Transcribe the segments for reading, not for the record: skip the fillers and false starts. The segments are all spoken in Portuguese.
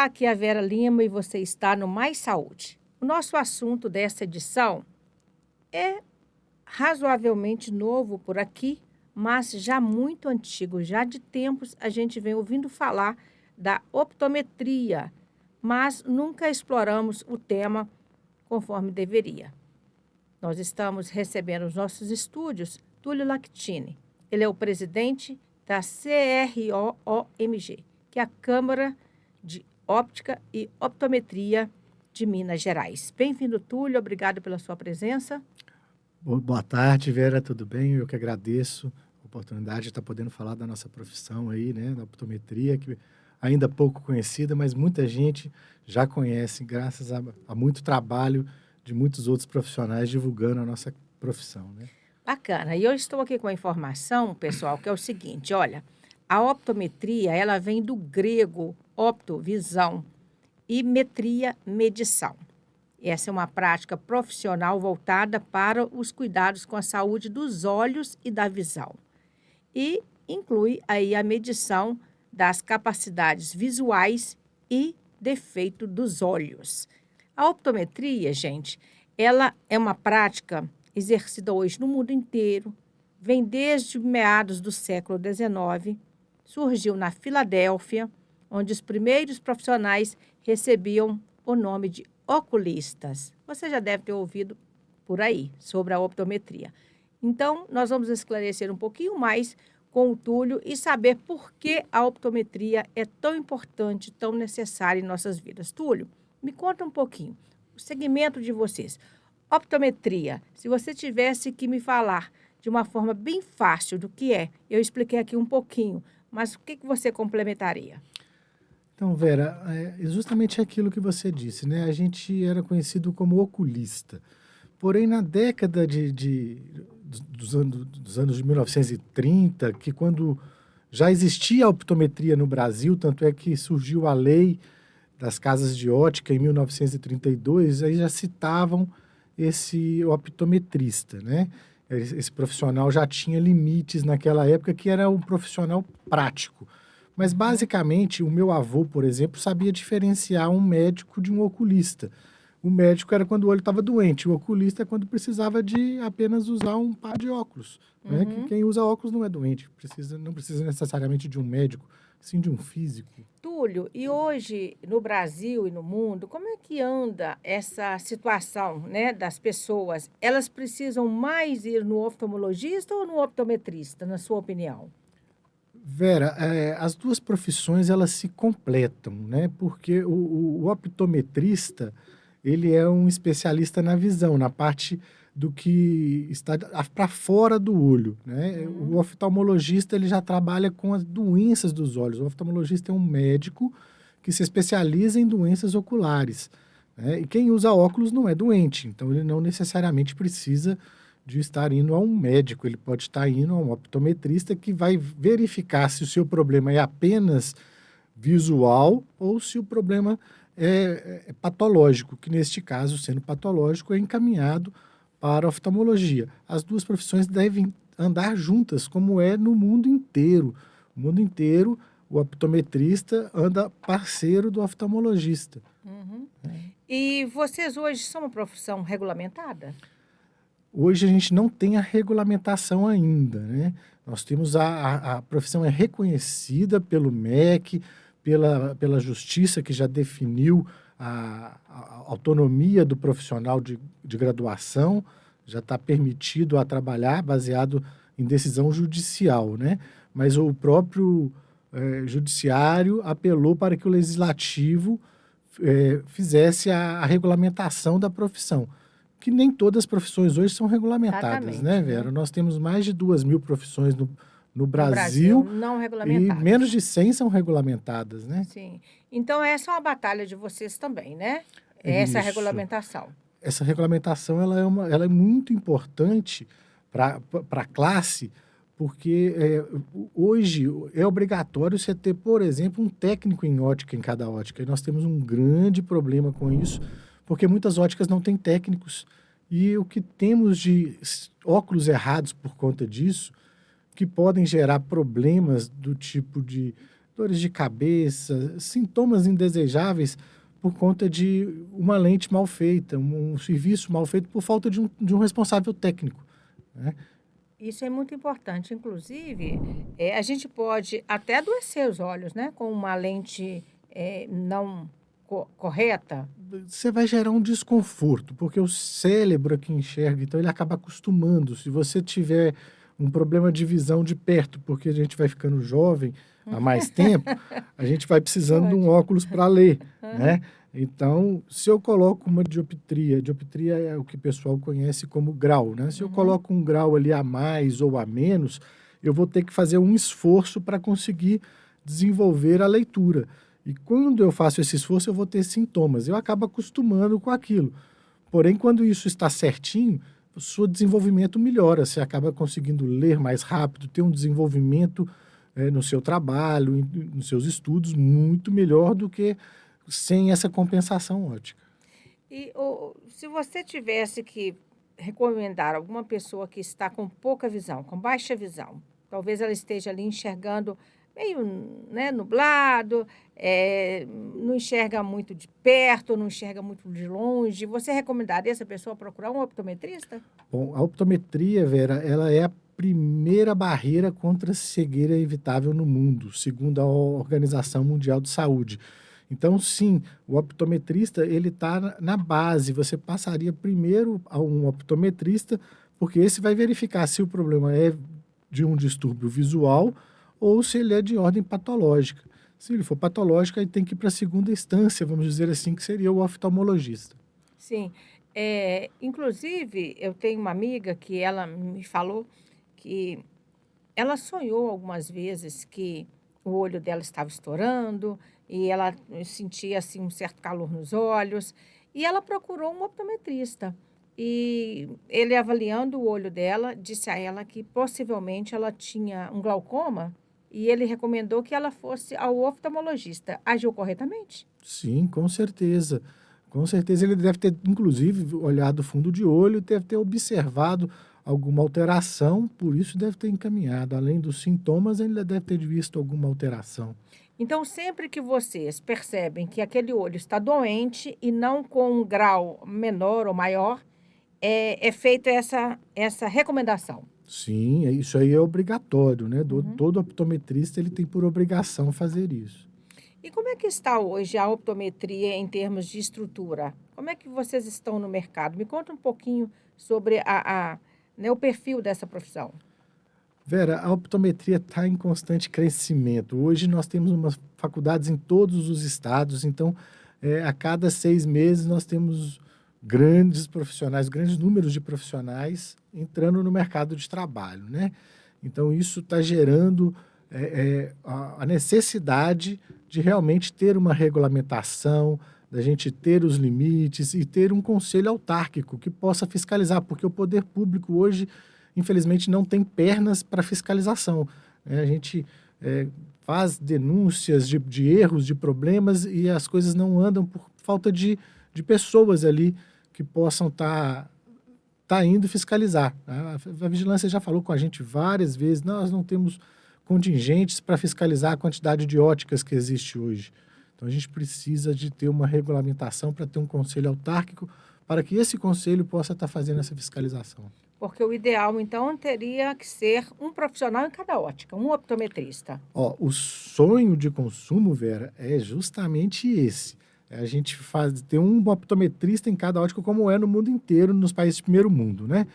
aqui é a Vera Lima e você está no Mais Saúde. O nosso assunto dessa edição é razoavelmente novo por aqui, mas já muito antigo. Já de tempos a gente vem ouvindo falar da optometria, mas nunca exploramos o tema conforme deveria. Nós estamos recebendo nos nossos estúdios Túlio Lactini. Ele é o presidente da CROOMG, que é a Câmara de Óptica e Optometria de Minas Gerais. Bem-vindo, Túlio. Obrigado pela sua presença. Boa tarde, Vera. Tudo bem? Eu que agradeço a oportunidade de estar podendo falar da nossa profissão aí, né, da optometria, que ainda é pouco conhecida, mas muita gente já conhece, graças a muito trabalho de muitos outros profissionais divulgando a nossa profissão, né? Bacana. E eu estou aqui com a informação, pessoal, que é o seguinte, olha, a optometria, ela vem do grego opto, visão, e metria, medição. Essa é uma prática profissional voltada para os cuidados com a saúde dos olhos e da visão. E inclui aí a medição das capacidades visuais e defeito dos olhos. A optometria, gente, ela é uma prática exercida hoje no mundo inteiro, vem desde meados do século XIX, surgiu na Filadélfia, onde os primeiros profissionais recebiam o nome de oculistas. Você já deve ter ouvido por aí sobre a optometria. Então, nós vamos esclarecer um pouquinho mais com o Túlio e saber por que a optometria é tão importante, tão necessária em nossas vidas. Túlio, me conta um pouquinho, o segmento de vocês. Optometria, se você tivesse que me falar de uma forma bem fácil do que é, eu expliquei aqui um pouquinho, mas o que você complementaria? Então, Vera, é justamente aquilo que você disse, né? A gente era conhecido como oculista. Porém, na década dos anos de 1930, que quando já existia a optometria no Brasil, tanto é que surgiu a lei das casas de ótica em 1932, aí já citavam esse optometrista, né? Esse profissional já tinha limites naquela época, que era um profissional prático. Mas, basicamente, o meu avô, por exemplo, sabia diferenciar um médico de um oculista. O médico era quando o olho estava doente, o oculista é quando precisava de apenas usar um par de óculos. Né? Quem usa óculos não é doente, não precisa necessariamente de um médico, sim de um físico. Túlio, e hoje no Brasil e no mundo, como é que anda essa situação, né, das pessoas? Elas precisam mais ir no oftalmologista ou no optometrista, na sua opinião? Vera, as duas profissões elas se completam, né? Porque o optometrista ele é um especialista na visão, na parte do que está para fora do olho, né? O oftalmologista ele já trabalha com as doenças dos olhos. O oftalmologista é um médico que se especializa em doenças oculares, né? E quem usa óculos não é doente, então ele não necessariamente precisa de estar indo a um médico, ele pode estar indo a um optometrista que vai verificar se o seu problema é apenas visual ou se o problema é patológico, que neste caso, sendo patológico, é encaminhado para a oftalmologia. As duas profissões devem andar juntas, como é no mundo inteiro. No mundo inteiro, o optometrista anda parceiro do oftalmologista. E vocês hoje são uma profissão regulamentada? Hoje a gente não tem a regulamentação ainda, né? Nós temos a profissão é reconhecida pelo MEC, pela Justiça, que já definiu a autonomia do profissional de graduação, já está permitido a trabalhar baseado em decisão judicial, né? Mas o próprio judiciário apelou para que o legislativo fizesse a regulamentação da profissão, que nem todas as profissões hoje são regulamentadas, né, Vera? Nós temos mais de 2.000 profissões no Brasil não e regulamentadas. menos de 100 são regulamentadas, né? Sim. Então, essa é uma batalha de vocês também, né? Essa Isso. regulamentação. Essa regulamentação ela é muito importante para a classe, porque hoje é obrigatório você ter, por exemplo, um técnico em ótica em cada ótica. E nós temos um grande problema com isso, porque muitas óticas não têm técnicos. E o que temos de óculos errados por conta disso, que podem gerar problemas do tipo de dores de cabeça, sintomas indesejáveis por conta de uma lente mal feita, um serviço mal feito por falta de um responsável técnico, né? Isso é muito importante. Inclusive, a gente pode até adoecer os olhos, né, com uma lente, não correta. Você vai gerar um desconforto, porque o cérebro é que enxerga, então ele acaba acostumando. Se você tiver um problema de visão de perto, porque a gente vai ficando jovem há mais tempo, a gente vai precisando de um Pode. óculos para ler, Aham. né? Então, se eu coloco uma dioptria é o que o pessoal conhece como grau, né? Se eu Uhum. coloco um grau ali a mais ou a menos, eu vou ter que fazer um esforço para conseguir desenvolver a leitura. E quando eu faço esse esforço, eu vou ter sintomas. Eu acabo acostumando com aquilo. Porém, quando isso está certinho, o seu desenvolvimento melhora. Você acaba conseguindo ler mais rápido, ter um desenvolvimento no seu trabalho, nos seus estudos, muito melhor do que sem essa compensação ótica. E se você tivesse que recomendar alguma pessoa que está com pouca visão, com baixa visão, talvez ela esteja ali enxergando meio, né, nublado, não enxerga muito de perto, não enxerga muito de longe, você recomendaria essa pessoa procurar um optometrista? Bom, a optometria, Vera, ela é a primeira barreira contra a cegueira evitável no mundo, segundo a Organização Mundial de Saúde. Então, sim, o optometrista, ele está na base. Você passaria primeiro a um optometrista, porque esse vai verificar se o problema é de um distúrbio visual ou se ele é de ordem patológica. Se ele for patológico, aí tem que ir para a segunda instância, vamos dizer assim, que seria o oftalmologista. Sim. Inclusive, eu tenho uma amiga que ela me falou que ela sonhou algumas vezes que o olho dela estava estourando e ela sentia assim um certo calor nos olhos e ela procurou um optometrista. E ele avaliando o olho dela, disse a ela que possivelmente ela tinha um glaucoma e ele recomendou que ela fosse ao oftalmologista. Agiu corretamente? Sim, com certeza. Com certeza ele deve ter, inclusive, olhado o fundo de olho, deve ter observado alguma alteração, por isso deve ter encaminhado. Além dos sintomas, ele deve ter visto alguma alteração. Então, sempre que vocês percebem que aquele olho está doente e não com um grau menor ou maior, é feita essa recomendação. Sim, isso aí é obrigatório, né? Uhum. Todo optometrista ele tem por obrigação fazer isso. E como é que está hoje a optometria em termos de estrutura? Como é que vocês estão no mercado? Me conta um pouquinho sobre né, o perfil dessa profissão. Vera, a optometria está em constante crescimento. Hoje nós temos umas faculdades em todos os estados, então a cada 6 meses nós temos grandes profissionais, grandes números de profissionais entrando no mercado de trabalho, né? Então isso está gerando a necessidade de realmente ter uma regulamentação, da gente ter os limites e ter um conselho autárquico que possa fiscalizar, porque o poder público hoje infelizmente, não tem pernas para fiscalização, né? A gente faz denúncias de erros, de problemas, e as coisas não andam por falta de pessoas ali que possam tá indo fiscalizar. A vigilância já falou com a gente várias vezes, nós não temos contingentes para fiscalizar a quantidade de óticas que existe hoje. Então, a gente precisa de ter uma regulamentação para ter um conselho autárquico, para que esse conselho possa estar fazendo essa fiscalização. Porque o ideal, então, teria que ser um profissional em cada ótica, um optometrista. Ó, o sonho de consumo, Vera, é justamente esse. É a gente ter um optometrista em cada ótica, como é no mundo inteiro, nos países de primeiro mundo, né?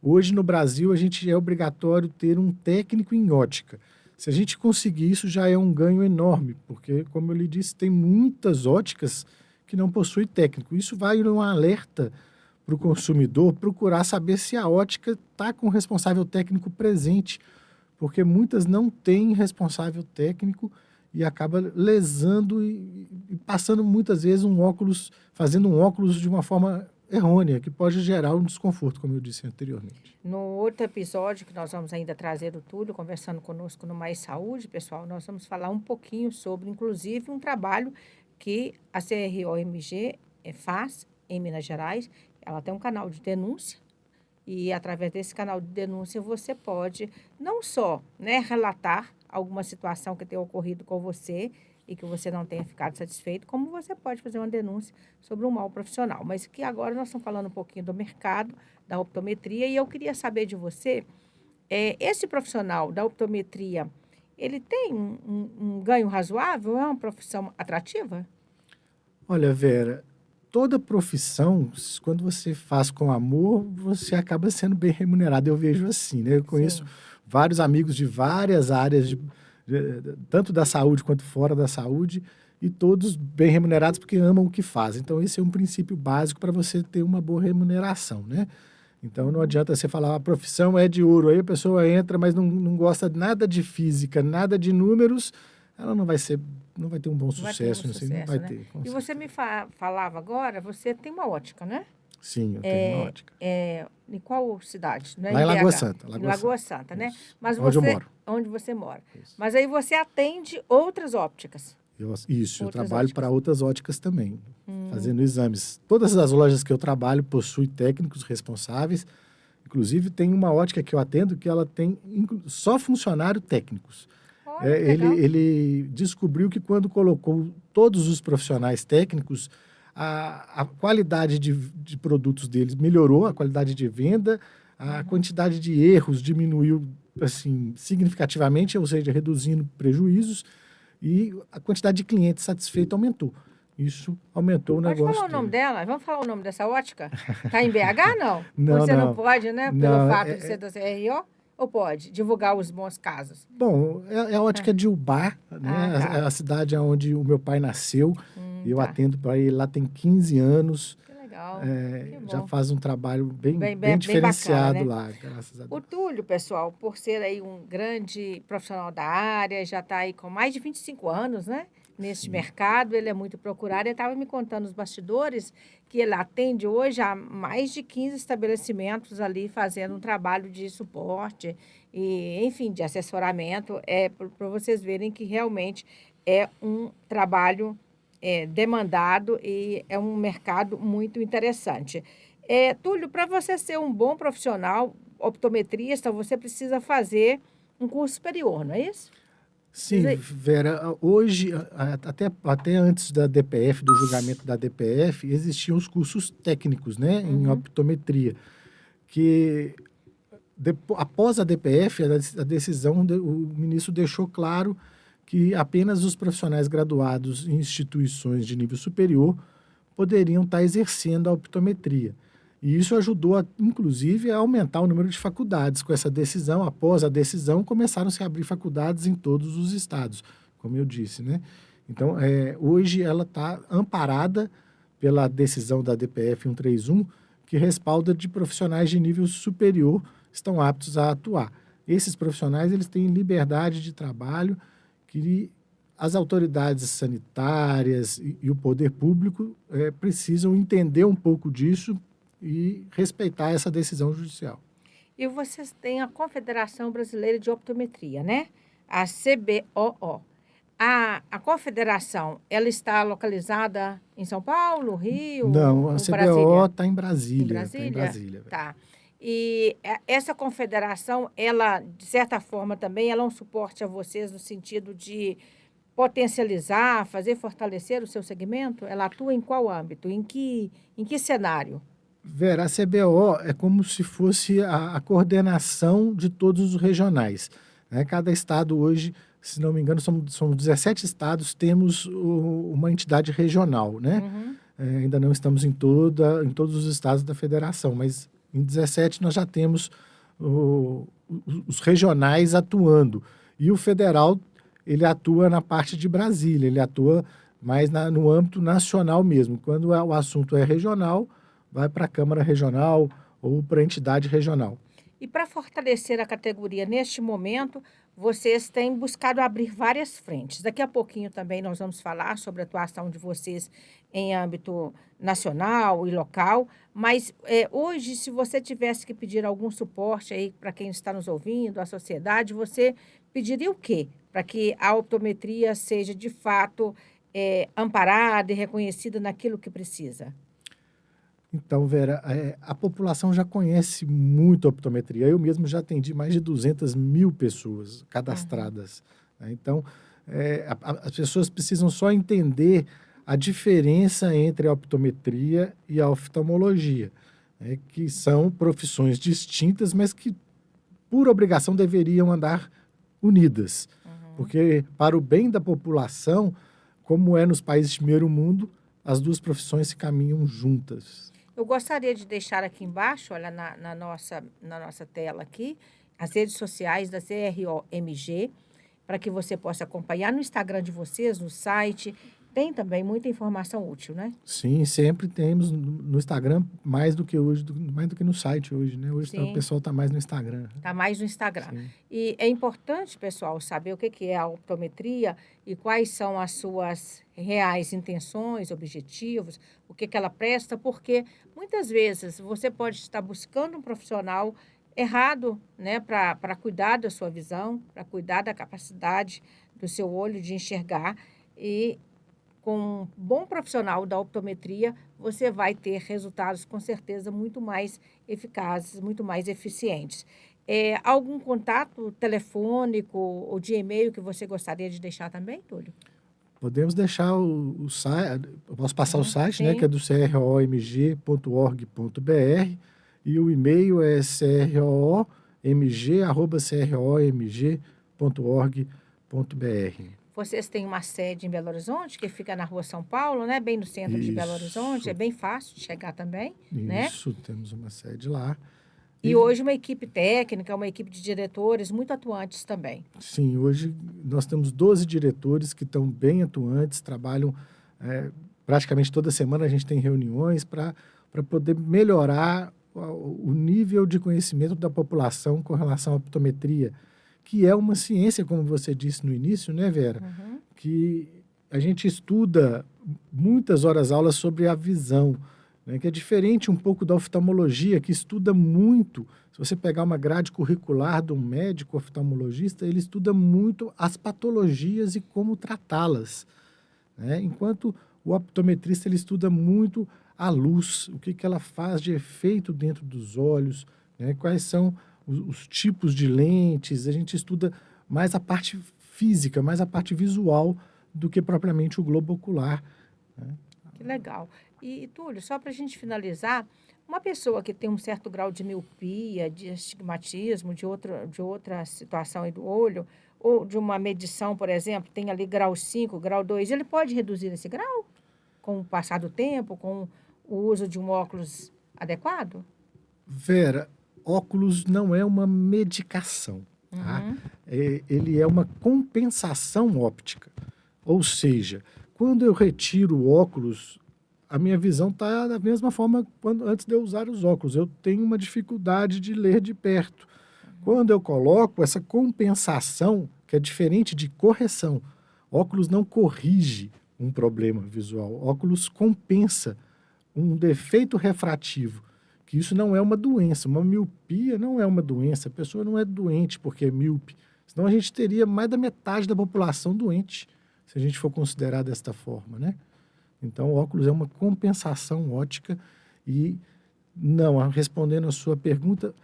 Hoje, no Brasil, a gente é obrigatório ter um técnico em ótica. Se a gente conseguir isso, já é um ganho enorme, porque, como eu lhe disse, tem muitas óticas que não possuem técnico. Isso vai um alerta para o consumidor procurar saber se a ótica está com o responsável técnico presente, porque muitas não têm responsável técnico e acaba lesando e passando muitas vezes um óculos, fazendo um óculos de uma forma errônea, que pode gerar um desconforto, como eu disse anteriormente. No outro episódio, que nós vamos ainda trazer o Túlio conversando conosco no Mais Saúde, pessoal, nós vamos falar um pouquinho sobre, inclusive, um trabalho que a CROMG faz em Minas Gerais. Ela tem um canal de denúncia e, através desse canal de denúncia, você pode não só, né, relatar alguma situação que tenha ocorrido com você e que você não tenha ficado satisfeito, como você pode fazer uma denúncia sobre um mau profissional. Mas que agora nós estamos falando um pouquinho do mercado, da optometria, e eu queria saber de você, esse profissional da optometria, ele tem um ganho razoável? É uma profissão atrativa? Olha, Vera, toda profissão, quando você faz com amor, você acaba sendo bem remunerado. Eu vejo assim, né? Eu conheço Sim. vários amigos de várias áreas, tanto da saúde quanto fora da saúde, e todos bem remunerados porque amam o que fazem. Então, esse é um princípio básico para você ter uma boa remuneração, né? Então, não Uhum. adianta você falar, a profissão é de ouro. Aí a pessoa entra, mas não gosta nada de física, nada de números, ela não vai ter um bom Não vai ter um sucesso, assim, não sucesso, vai né? ter, com E você me certeza. falava agora, você tem uma ótica, né? Sim, eu tenho uma ótica. Em qual cidade? Não é Lá em em Lagoa BH, Santa, em Lagoa Lagoa Santa. Santa, né? Isso. Mas Onde eu você, moro. onde você mora. Isso. Mas aí você atende outras ópticas, Isso, eu outras trabalho para óticas. outras óticas também, Hum, fazendo exames. Todas as lojas que eu trabalho possuem técnicos responsáveis. Inclusive, tem uma ótica que eu atendo que ela tem só funcionário técnicos. olha que legal. Ele descobriu que quando colocou todos os profissionais técnicos, a qualidade de produtos deles melhorou, a qualidade de venda, a Uhum. quantidade de erros diminuiu assim, significativamente, ou seja, reduzindo prejuízos, e a quantidade de clientes satisfeitos aumentou. Isso aumentou o Pode falar negócio o nome dele. dela? Vamos falar o nome dessa ótica? Tá em BH, não? Não, Você não não. pode, né? Pelo Não, fato de ser da CRO? Ou pode divulgar os bons casos? bom, é a Ah, ótica de Ubá, né? ah, É tá. a cidade onde o meu pai nasceu. Eu Tá. atendo para ele lá tem 15 anos. Que legal. Que Já bom. faz um trabalho bem, Bem, bem, bem bem bacana, diferenciado né? lá, graças a O Deus. Túlio, pessoal, por ser aí um grande profissional da área, já está aí com mais de 25 anos, né? Neste Sim. mercado, ele é muito procurado. Ele estava me contando nos bastidores que ele atende hoje a mais de 15 estabelecimentos ali, fazendo um trabalho de suporte e, enfim, de assessoramento. Para vocês verem que realmente é um trabalho demandado e é um mercado muito interessante. Túlio, para você ser um bom profissional, optometrista, você precisa fazer um curso superior, não é isso? Sim, Precisa... Vera, hoje, até antes da DPF, do julgamento da DPF, existiam os cursos técnicos, né, em Uhum. optometria, que após a DPF, a decisão, o ministro deixou claro que apenas os profissionais graduados em instituições de nível superior poderiam estar exercendo a optometria. E isso ajudou, inclusive, a aumentar o número de faculdades. Com essa decisão, após a decisão, começaram-se a abrir faculdades em todos os estados, como eu disse, né? Então, hoje ela está amparada pela decisão da DPF 131, que respalda de profissionais de nível superior estão aptos a atuar. Esses profissionais eles têm liberdade de trabalho que as autoridades sanitárias e o poder público precisam entender um pouco disso e respeitar essa decisão judicial. E vocês têm a Confederação Brasileira de Optometria, né? A CBOO. A confederação, ela está localizada em São Paulo, Rio Não, a ou CBO Brasília? está em Em Brasília, está em Brasília? Brasília, velho. Tá. E essa confederação, ela, de certa forma também, ela é um suporte a vocês no sentido de potencializar, fazer fortalecer o seu segmento? Ela atua em qual âmbito? Em que cenário? Vera, a CBO é como se fosse a coordenação de todos os regionais, né? Cada estado hoje, se não me engano, são 17 estados, temos uma entidade regional, né? Uhum. Ainda não estamos em todos os estados da federação, mas em 17 nós já temos os regionais atuando. E o federal, ele atua na parte de Brasília, ele atua mais no âmbito nacional mesmo. Quando o assunto é regional, vai para a Câmara Regional ou para a entidade regional. E para fortalecer a categoria neste momento, vocês têm buscado abrir várias frentes. Daqui a pouquinho também nós vamos falar sobre a atuação de vocês em âmbito nacional e local, mas hoje, se você tivesse que pedir algum suporte aí para quem está nos ouvindo, a sociedade, você pediria o quê? Para que a optometria seja de fato amparada e reconhecida naquilo que precisa? Então, Vera, a população já conhece muito a optometria. Eu mesmo já atendi mais de 200 mil pessoas Uhum. cadastradas né? Então, as pessoas precisam só entender a diferença entre a optometria e a oftalmologia, né? Que são profissões distintas, mas que, por obrigação, deveriam andar unidas. Porque, para o bem da população, como é nos países de primeiro mundo, as duas profissões se caminham juntas. Eu gostaria de deixar aqui embaixo, olha, na nossa tela aqui, as redes sociais da CROMG, para que você possa acompanhar no Instagram de vocês, no site. Tem também muita informação útil, né? Sim, sempre temos no Instagram mais do que hoje, mais do que no site hoje, né? Hoje o Sim. pessoal está mais no Instagram. Está mais no Instagram. Sim. E é importante, pessoal, saber o que é a optometria e quais são as suas reais intenções, objetivos, o que ela presta, porque muitas vezes você pode estar buscando um profissional errado, né, para cuidar da sua visão, para cuidar da capacidade do seu olho de enxergar, e com um bom profissional da optometria, você vai ter resultados com certeza muito mais eficazes, muito mais eficientes. Algum contato telefônico ou de e-mail que você gostaria de deixar também, Túlio? Podemos deixar o site, eu posso passar o site, né, Sim. que é do cromg.org.br, e o e-mail é cromg@cromg.org.br. Vocês têm uma sede em Belo Horizonte, que fica na Rua São Paulo, né? Bem no centro de Belo Horizonte. Isso. É bem fácil de chegar também, né? Isso, temos uma sede lá. E hoje uma equipe técnica, uma equipe de diretores muito atuantes também. Sim, hoje nós temos 12 diretores que estão bem atuantes, trabalham praticamente toda semana. A gente tem reuniões para poder melhorar o nível de conhecimento da população com relação à optometria, que é uma ciência, como você disse no início, né, Vera? Que a gente estuda muitas horas-aulas sobre a visão, né, que é diferente um pouco da oftalmologia, que estuda muito. Se você pegar uma grade curricular de um médico oftalmologista, ele estuda muito as patologias e como tratá-las, né? Enquanto o optometrista ele estuda muito a luz, o que ela faz de efeito dentro dos olhos, né? Quais são os tipos de lentes. A gente estuda mais a parte física, mais a parte visual do que propriamente o globo ocular, né? Que legal. E, Túlio, só para a gente finalizar, uma pessoa que tem um certo grau de miopia, de astigmatismo, de outra situação aí do olho, ou de uma medição, por exemplo, tem ali grau 5, grau 2, ele pode reduzir esse grau com o passar do tempo, com o uso de um óculos adequado? Vera, óculos não é uma medicação, tá? Ele é uma compensação óptica. Ou seja, quando eu retiro o óculos, a minha visão está da mesma forma antes de eu usar os óculos. Eu tenho uma dificuldade de ler de perto. Quando eu coloco essa compensação, que é diferente de correção, óculos não corrige um problema visual, óculos compensa um defeito refrativo, que isso não é uma doença. Uma miopia não é uma doença, a pessoa não é doente porque é míope, senão a gente teria mais da metade da população doente, se a gente for considerar desta forma, né? Então, o óculos é uma compensação óptica e, não, respondendo a sua pergunta,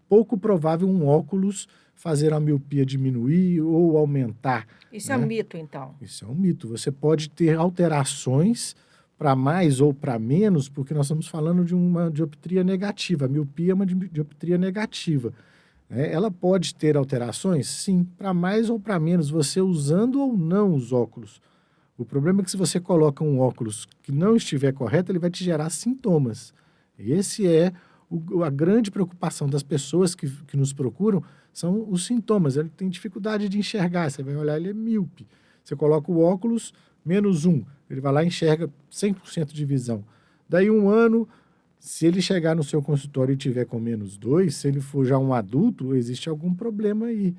pouco provável um óculos fazer a miopia diminuir ou aumentar. Isso é um mito, então? Isso é um mito. Você pode ter alterações para mais ou para menos, porque nós estamos falando de uma dioptria negativa. A miopia é uma dioptria negativa. Ela pode ter alterações? Sim, para mais ou para menos, você usando ou não os óculos. O problema é que se você coloca um óculos que não estiver correto, ele vai te gerar sintomas. Esse é a grande preocupação das pessoas que nos procuram, são os sintomas. Ele tem dificuldade de enxergar, você vai olhar, ele é míope. Você coloca o óculos, -1, ele vai lá e enxerga 100% de visão. Daí um ano, se ele chegar no seu consultório e tiver com -2, se ele for já um adulto, existe algum problema aí,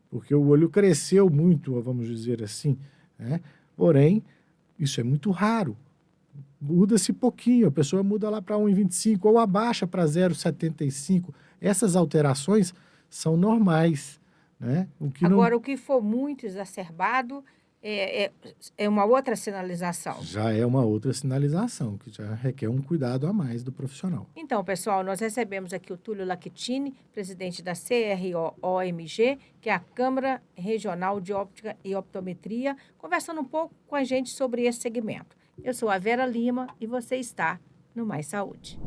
porque o olho cresceu muito, vamos dizer assim, né? Porém, isso é muito raro. Muda-se pouquinho, a pessoa muda lá para 1,25 ou abaixa para 0,75. Essas alterações são normais, né? Agora, o que for muito exacerbado, é, é, é uma outra sinalização. Já é uma outra sinalização, que já requer um cuidado a mais do profissional. Então, pessoal, nós recebemos aqui o Túlio Lactini, presidente da CRO-OMG, que é a Câmara Regional de Óptica e Optometria, conversando um pouco com a gente sobre esse segmento. Eu sou a Vera Lima e você está no Mais Saúde.